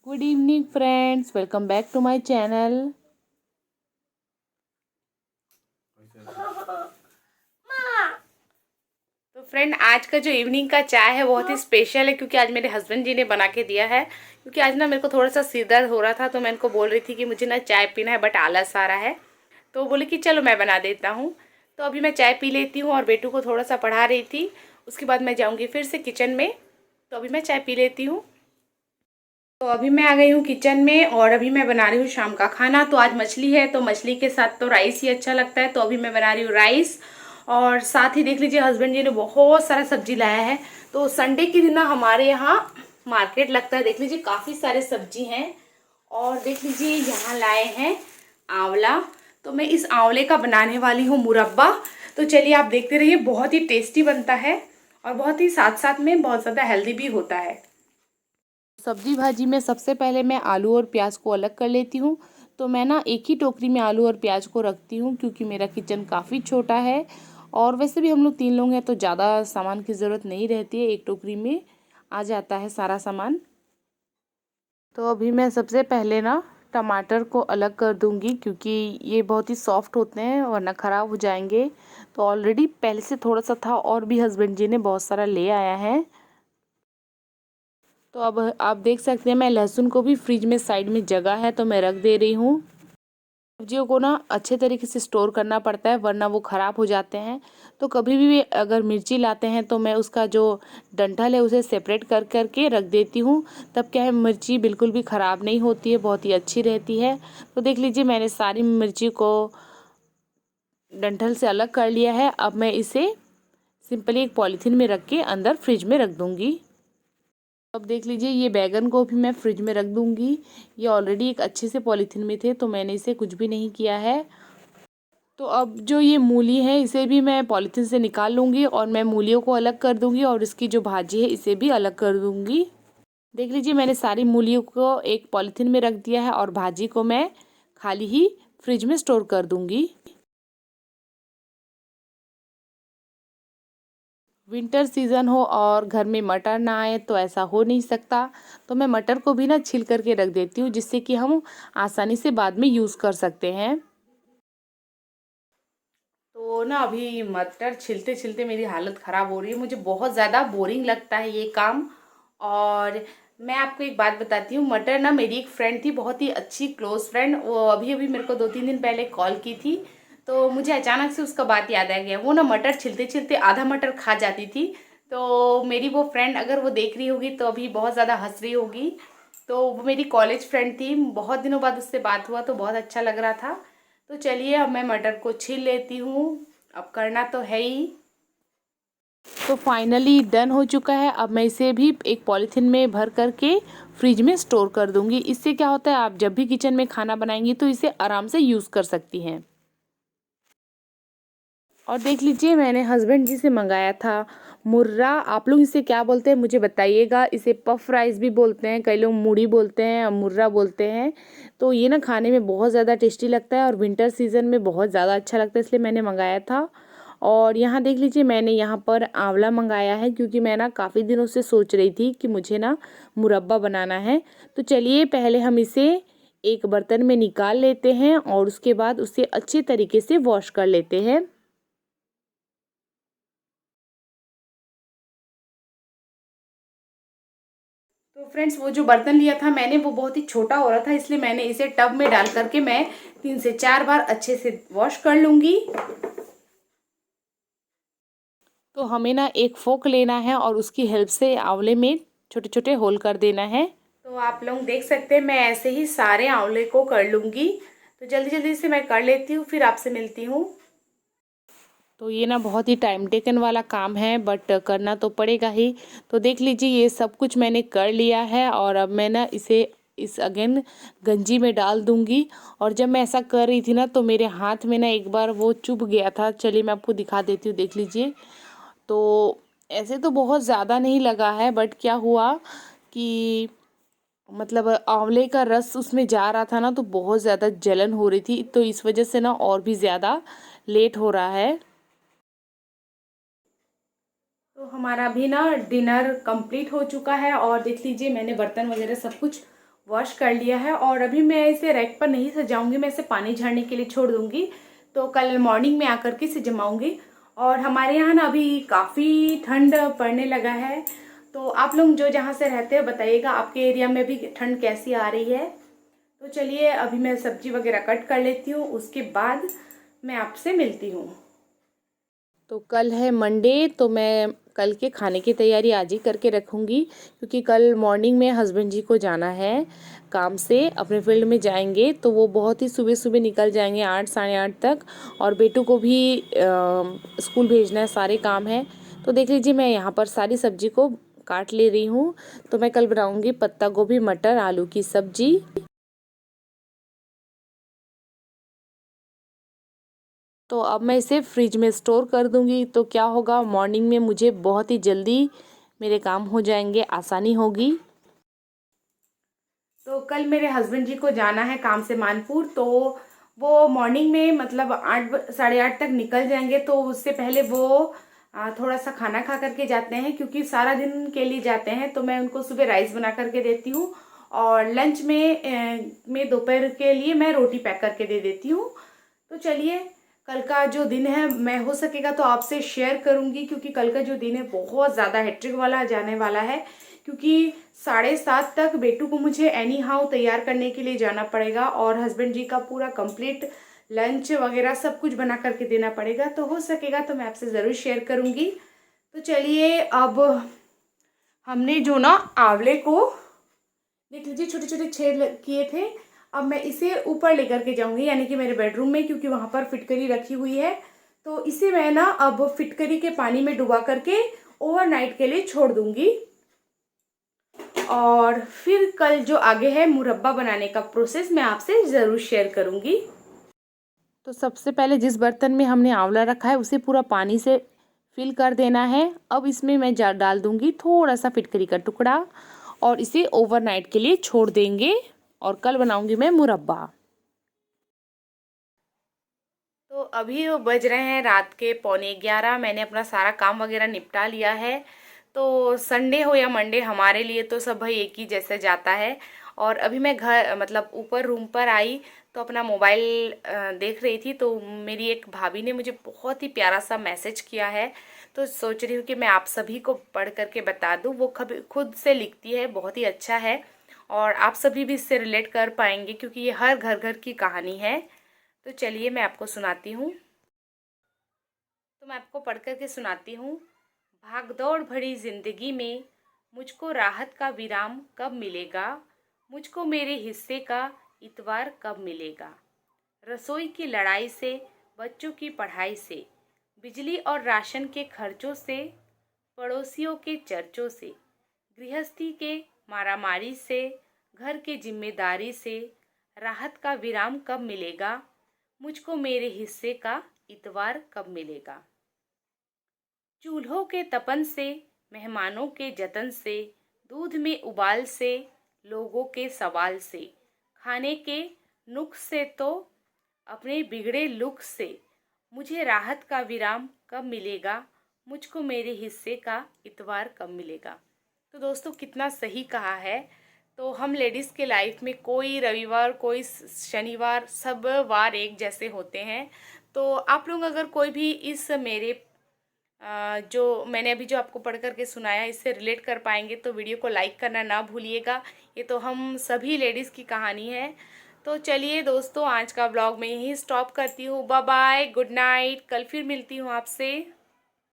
Good evening friends, welcome back to my channel. तो friend, आज का जो इवनिंग का चाय है बहुत ही स्पेशल है क्योंकि आज मेरे हस्बैंड जी ने बना के दिया है। क्योंकि आज ना मेरे को थोड़ा सा सिर दर्द हो रहा था, तो मैं इनको बोल रही थी कि मुझे ना चाय पीना है बट आलस आ रहा है। तो वो बोले कि चलो मैं बना देता हूँ। तो अभी मैं चाय पी लेती हूँ और बेटू को थोड़ा सा पढ़ा रही थी। उसके बाद मैं जाऊँगी फिर से किचन में। तो अभी मैं चाय पी लेती हूँ। तो अभी मैं आ गई हूँ किचन में और अभी मैं बना रही हूँ शाम का खाना। तो आज मछली है, तो मछली के साथ तो राइस ही अच्छा लगता है। तो अभी मैं बना रही हूँ राइस। और साथ ही देख लीजिए, हस्बैंड जी ने बहुत सारा सब्जी लाया है। तो संडे के दिन ना हमारे यहाँ मार्केट लगता है। देख लीजिए काफ़ी सारे सब्जी हैं। और देख लीजिए यहाँ लाए हैं आंवला। तो मैं इस आंवले का बनाने वाली हूँ मुरब्बा। तो चलिए आप देखते रहिए, बहुत ही टेस्टी बनता है और बहुत ही साथ साथ में बहुत ज़्यादा हेल्दी भी होता है। सब्जी भाजी में सबसे पहले मैं आलू और प्याज को अलग कर लेती हूँ। तो मैं ना एक ही टोकरी में आलू और प्याज को रखती हूँ क्योंकि मेरा किचन काफ़ी छोटा है। और वैसे भी हम लोग 3 लोग हैं तो ज़्यादा सामान की ज़रूरत नहीं रहती है, एक टोकरी में आ जाता है सारा सामान। तो अभी मैं सबसे पहले ना टमाटर को अलग कर दूंगी क्योंकि ये बहुत ही सॉफ्ट होते हैं वरना ख़राब हो जाएंगे। तो ऑलरेडी पहले से थोड़ा सा था और भी हस्बैंड जी ने बहुत सारा ले आया है। तो अब आप देख सकते हैं मैं लहसुन को भी फ्रिज में साइड में जगह है तो मैं रख दे रही हूँ। सब्जियों को ना अच्छे तरीके से स्टोर करना पड़ता है वरना वो ख़राब हो जाते हैं। तो कभी भी अगर मिर्ची लाते हैं तो मैं उसका जो डंठल है उसे सेपरेट कर करके रख देती हूँ। तब क्या है, मिर्ची बिल्कुल भी ख़राब नहीं होती है, बहुत ही अच्छी रहती है। तो देख लीजिए मैंने सारी मिर्ची को डंठल से अलग कर लिया है। अब मैं इसे सिंपली एक पॉलीथीन में रख के अंदर फ्रिज में रख दूँगी। अब देख लीजिए ये बैगन को भी मैं फ्रिज में रख दूंगी। ये ऑलरेडी एक अच्छे से पॉलीथीन में थे तो मैंने इसे कुछ भी नहीं किया है। तो अब जो ये मूली है इसे भी मैं पॉलीथीन से निकाल लूँगी और मैं मूलियों को अलग कर दूँगी और इसकी जो भाजी है इसे भी अलग कर दूँगी। देख लीजिए मैंने सारी मूलियों को एक पॉलीथीन में रख दिया है और भाजी को मैं खाली ही फ्रिज में स्टोर कर दूँगी। विंटर सीज़न हो और घर में मटर ना आए तो ऐसा हो नहीं सकता। तो मैं मटर को भी ना छील करके रख देती हूँ जिससे कि हम आसानी से बाद में यूज़ कर सकते हैं। तो ना अभी मटर छिलते छिलते मेरी हालत ख़राब हो रही है, मुझे बहुत ज़्यादा बोरिंग लगता है ये काम। और मैं आपको एक बात बताती हूँ, मटर ना मेरी एक फ्रेंड थी, बहुत ही अच्छी क्लोज फ्रेंड, वो अभी अभी मेरे को 2-3 दिन पहले कॉल की थी। तो मुझे अचानक से उसका बात याद आ गया। वो ना मटर छिलते छिलते आधा मटर खा जाती थी। तो मेरी वो फ्रेंड अगर वो देख रही होगी तो अभी बहुत ज़्यादा हंस रही होगी। तो वो मेरी कॉलेज फ्रेंड थी, बहुत दिनों बाद उससे बात हुआ तो बहुत अच्छा लग रहा था। तो चलिए अब मैं मटर को छील लेती हूँ, अब करना तो है ही। तो फाइनली डन हो चुका है। अब मैं इसे भी एक पॉलीथीन में भर करके फ्रिज में स्टोर कर दूंगी। इससे क्या होता है, आप जब भी किचन में खाना बनाएंगी तो इसे आराम से यूज़ कर सकती हैं। और देख लीजिए मैंने हस्बैंड जी से मंगाया था मुर्रा। आप लोग इसे क्या बोलते हैं मुझे बताइएगा। इसे पफ राइस भी बोलते हैं, कई लोग मूढ़ी बोलते हैं और मुर्रा बोलते हैं। तो ये ना खाने में बहुत ज़्यादा टेस्टी लगता है और विंटर सीज़न में बहुत ज़्यादा अच्छा लगता है, इसलिए मैंने मंगाया था। और यहाँ देख लीजिए मैंने यहाँ पर आंवला मंगाया है क्योंकि मैं ना काफ़ी दिनों से सोच रही थी कि मुझे ना मुरब्बा बनाना है। तो चलिए पहले हम इसे एक बर्तन में निकाल लेते हैं और उसके बाद उसे अच्छे तरीके से वॉश कर लेते हैं। तो फ्रेंड्स, वो जो बर्तन लिया था मैंने वो बहुत ही छोटा हो रहा था, इसलिए मैंने इसे टब में डाल करके मैं 3 से 4 बार अच्छे से वॉश कर लूँगी। तो हमें ना एक फोक लेना है और उसकी हेल्प से आंवले में छोटे छोटे होल कर देना है। तो आप लोग देख सकते हैं मैं ऐसे ही सारे आंवले को कर लूँगी। तो जल्दी जल्दी से मैं कर लेती हूँ, फिर आपसे मिलती हूँ। तो ये ना बहुत ही टाइम टेकन वाला काम है बट करना तो पड़ेगा ही। तो देख लीजिए ये सब कुछ मैंने कर लिया है और अब मैं ना इसे इस अगेन गंजी में डाल दूंगी। और जब मैं ऐसा कर रही थी ना तो मेरे हाथ में ना एक बार वो चुभ गया था। चलिए मैं आपको दिखा देती हूँ, देख लीजिए। तो ऐसे तो बहुत ज़्यादा नहीं लगा है बट क्या हुआ कि मतलब आंवले का रस उसमें जा रहा था ना तो बहुत ज़्यादा जलन हो रही थी, तो इस वजह से ना और भी ज़्यादा लेट हो रहा है। तो हमारा भी ना डिनर कंप्लीट हो चुका है और देख लीजिए मैंने बर्तन वगैरह सब कुछ वॉश कर लिया है और अभी मैं इसे रैक पर नहीं सजाऊंगी, मैं इसे पानी झड़ने के लिए छोड़ दूंगी। तो कल मॉर्निंग में आकर के इसे जमाऊंगी। और हमारे यहाँ ना अभी काफ़ी ठंड पड़ने लगा है। तो आप लोग जो जहाँ से रहते हैं बताइएगा आपके एरिया में भी ठंड कैसी आ रही है। तो चलिए अभी मैं सब्जी वगैरह कट कर लेती हूँ, उसके बाद मैं आपसे मिलती हूँ। तो कल है मंडे, तो मैं कल के खाने की तैयारी आज ही करके रखूँगी, क्योंकि कल मॉर्निंग में हस्बैंड जी को जाना है काम से, अपने फील्ड में जाएंगे। तो वो बहुत ही सुबह सुबह निकल जाएंगे 8 साढ़े 8 तक। और बेटू को भी स्कूल भेजना है, सारे काम है। तो देख लीजिए मैं यहाँ पर सारी सब्जी को काट ले रही हूँ। तो मैं कल बनाऊँगी पत्ता गोभी मटर आलू की सब्जी। तो अब मैं इसे फ्रिज में स्टोर कर दूंगी। तो क्या होगा, मॉर्निंग में मुझे बहुत ही जल्दी मेरे काम हो जाएंगे, आसानी होगी। तो कल मेरे हस्बैंड जी को जाना है काम से मानपुर। तो वो मॉर्निंग में मतलब 8 साढ़े 8 तक निकल जाएंगे। तो उससे पहले वो थोड़ा सा खाना खा करके जाते हैं, क्योंकि सारा दिन के लिए जाते हैं। तो मैं उनको सुबह राइस बना करके देती हूँ और लंच में दोपहर के लिए मैं रोटी पैक करके दे देती हूँ। तो चलिए कल का जो दिन है मैं हो सकेगा तो आपसे शेयर करूंगी, क्योंकि कल का जो दिन है बहुत ज़्यादा हैट्रिक वाला जाने वाला है। क्योंकि 7:30 तक बेटू को मुझे एनी हाउ तैयार करने के लिए जाना पड़ेगा और हस्बैंड जी का पूरा कंप्लीट लंच वगैरह सब कुछ बना करके देना पड़ेगा। तो हो सकेगा तो मैं आपसे ज़रूर शेयर करूंगी। तो चलिए अब हमने जो ना आंवले को देख लीजिए छोटे छोटे छेद किए थे। अब मैं इसे ऊपर लेकर के जाऊंगी, यानी कि मेरे बेडरूम में, क्योंकि वहां पर फिटकरी रखी हुई है। तो इसे मैं ना अब फिटकरी के पानी में डुबा करके ओवरनाइट के लिए छोड़ दूंगी। और फिर कल जो आगे है मुरब्बा बनाने का प्रोसेस मैं आपसे ज़रूर शेयर करूंगी। तो सबसे पहले जिस बर्तन में हमने आंवला रखा है उसे पूरा पानी से फिल कर देना है। अब इसमें मैं डाल दूंगी थोड़ा सा फिटकरी का टुकड़ा और इसे ओवरनाइट के लिए छोड़ देंगे। और कल बनाऊंगी मैं मुरब्बा। तो अभी वो बज रहे हैं रात के 11:15। मैंने अपना सारा काम वगैरह निपटा लिया है। तो संडे हो या मंडे हमारे लिए तो सब भाई एक ही जैसे जाता है। और अभी मैं घर मतलब ऊपर रूम पर आई तो अपना मोबाइल देख रही थी। तो मेरी एक भाभी ने मुझे बहुत ही प्यारा सा मैसेज किया है। तो सोच रही हूँ कि मैं आप सभी को पढ़ करके बता दूँ। वो खुद से लिखती है, बहुत ही अच्छा है और आप सभी भी इससे रिलेट कर पाएंगे, क्योंकि ये हर घर घर की कहानी है। तो चलिए मैं आपको सुनाती हूँ। तो मैं आपको पढ़ कर के सुनाती हूँ। भागदौड़ भरी जिंदगी में मुझको राहत का विराम कब मिलेगा, मुझको मेरे हिस्से का इतवार कब मिलेगा। रसोई की लड़ाई से, बच्चों की पढ़ाई से, बिजली और राशन के खर्चों से, पड़ोसियों के चर्चों से, गृहस्थी के मारामारी से, घर के जिम्मेदारी से, राहत का विराम कब मिलेगा, मुझको मेरे हिस्से का इतवार कब मिलेगा। चूल्हों के तपन से, मेहमानों के जतन से, दूध में उबाल से, लोगों के सवाल से, खाने के नुक्स से, तो अपने बिगड़े लुक से, मुझे राहत का विराम कब मिलेगा, मुझको मेरे हिस्से का इतवार कब मिलेगा। तो दोस्तों कितना सही कहा है। तो हम लेडीज़ के लाइफ में कोई रविवार कोई शनिवार सब वार एक जैसे होते हैं। तो आप लोग अगर कोई भी इस मेरे जो मैंने अभी जो आपको पढ़ करके सुनाया इससे रिलेट कर पाएंगे तो वीडियो को लाइक करना ना भूलिएगा। ये तो हम सभी लेडीज़ की कहानी है। तो चलिए दोस्तों आज का ब्लॉग मैं यहीं स्टॉप करती हूँ। बाय बाय, गुड नाइट, कल फिर मिलती हूँ आपसे।